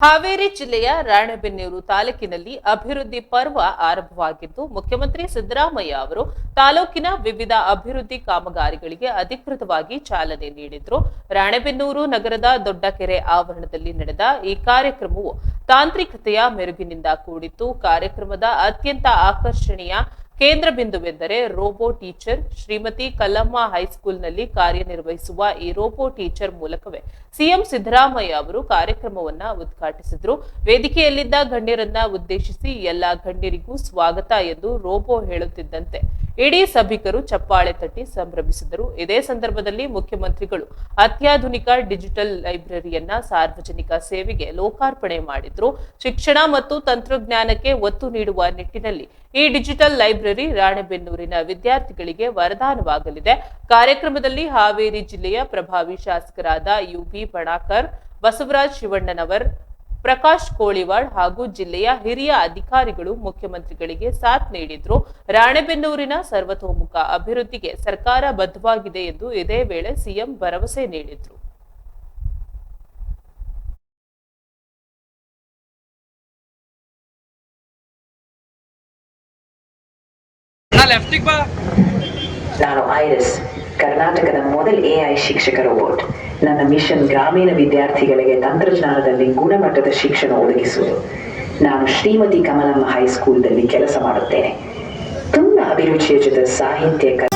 ಹಾವೇರಿ ಜಿಲ್ಲೆಯ ರಾಣೆಬೆನ್ನೂರು ತಾಲೂಕಿನಲ್ಲಿ ಅಭಿವೃದ್ಧಿ ಪರ್ವ ಆರಂಭವಾಗಿದ್ದು ಮುಖ್ಯಮಂತ್ರಿ ಸಿದ್ದರಾಮಯ್ಯ ಅವರು ತಾಲೂಕಿನ ವಿವಿಧ ಅಭಿವೃದ್ಧಿ ಕಾಮಗಾರಿಗಳಿಗೆ ಅಧಿಕೃತವಾಗಿ ಚಾಲನೆ ನೀಡಿದ್ರು. ರಾಣೆಬೆನ್ನೂರು ನಗರದ ದೊಡ್ಡಕೆರೆ ಆವರಣದಲ್ಲಿ ನಡೆದ ಈ ಕಾರ್ಯಕ್ರಮವು ತಾಂತ್ರಿಕತೆಯ ಮೆರುಗಿನಿಂದ ಕೂಡಿತ್ತು. ಕಾರ್ಯಕ್ರಮದ ಅತ್ಯಂತ ಆಕರ್ಷಣೀಯ ಕೇಂದ್ರ ಬಿಂದುವೆಂದರೆ ರೋಬೋ ಟೀಚರ್. ಶ್ರೀಮತಿ ಕಲ್ಲಮ್ಮ ಹೈಸ್ಕೂಲ್ನಲ್ಲಿ ಕಾರ್ಯನಿರ್ವಹಿಸುವ ಈ ರೋಬೋ ಟೀಚರ್ ಮೂಲಕವೇ ಸಿಎಂ ಸಿದ್ದರಾಮಯ್ಯ ಅವರು ಕಾರ್ಯಕ್ರಮವನ್ನ ಉದ್ಘಾಟಿಸಿದ್ರು. ವೇದಿಕೆಯಲ್ಲಿದ್ದ ಗಣ್ಯರನ್ನ ಉದ್ದೇಶಿಸಿ ಎಲ್ಲಾ ಗಣ್ಯರಿಗೂ ಸ್ವಾಗತ ಎಂದು ರೋಬೋ ಹೇಳುತ್ತಿದ್ದಂತೆ ಇಡೀ ಸಭಿಕರು ಚಪ್ಪಾಳೆ ತಟ್ಟಿ ಸಂಭ್ರಮಿಸಿದರು. ಇದೇ ಸಂದರ್ಭದಲ್ಲಿ ಮುಖ್ಯಮಂತ್ರಿಗಳು ಅತ್ಯಾಧುನಿಕ ಡಿಜಿಟಲ್ ಲೈಬ್ರರಿಯನ್ನ ಸಾರ್ವಜನಿಕ ಸೇವೆಗೆ ಲೋಕಾರ್ಪಣೆ ಮಾಡಿದ್ರು. ಶಿಕ್ಷಣ ಮತ್ತು ತಂತ್ರಜ್ಞಾನಕ್ಕೆ ಒತ್ತು ನೀಡುವ ನಿಟ್ಟಿನಲ್ಲಿ ಈ ಡಿಜಿಟಲ್ ಲೈಬ್ರರಿ ರಾಣೆಬೆನ್ನೂರಿನ ವಿದ್ಯಾರ್ಥಿಗಳಿಗೆ ವರದಾನವಾಗಲಿದೆ. ಕಾರ್ಯಕ್ರಮದಲ್ಲಿ ಹಾವೇರಿ ಜಿಲ್ಲೆಯ ಪ್ರಭಾವಿ ಶಾಸಕರಾದ ಯುಬಿ ಬಣಾಕರ್, ಬಸವರಾಜ್ ಶಿವಣ್ಣನವರ್, ಪ್ರಕಾಶ್ ಕೋಳಿವಾಡ್ ಹಾಗೂ ಜಿಲ್ಲೆಯ ಹಿರಿಯ ಅಧಿಕಾರಿಗಳು ಮುಖ್ಯಮಂತ್ರಿಗಳಿಗೆ ಸಾಥ್ ನೀಡಿದ್ರು. ರಾಣೆಬೆನ್ನೂರಿನ ಸರ್ವತೋಮುಖ ಅಭಿವೃದ್ಧಿಗೆ ಸರ್ಕಾರ ಬದ್ಧವಾಗಿದೆ ಎಂದು ಇದೇ ವೇಳೆ ಸಿಎಂ ಭರವಸೆ ನೀಡಿದ್ರು. ನಾನು ಐರಿಸ್, ಕರ್ನಾಟಕದ ಮೊದಲ ಎಐ ಶಿಕ್ಷಕ ರೋಬೋಟ್. ನನ್ನ ಮಿಷನ್ ಗ್ರಾಮೀಣ ವಿದ್ಯಾರ್ಥಿಗಳಿಗೆ ತಂತ್ರಜ್ಞಾನದಲ್ಲಿ ಗುಣಮಟ್ಟದ ಶಿಕ್ಷಣ ಒದಗಿಸುವುದು. ನಾನು ಶ್ರೀಮತಿ ಕಮಲಮ್ಮ ಹೈಸ್ಕೂಲ್ನಲ್ಲಿ ಕೆಲಸ ಮಾಡುತ್ತೇನೆ. ತುಂಬ ಅಭಿರುಚಿಯ ಜೊತೆ ಸಾಹಿತ್ಯ,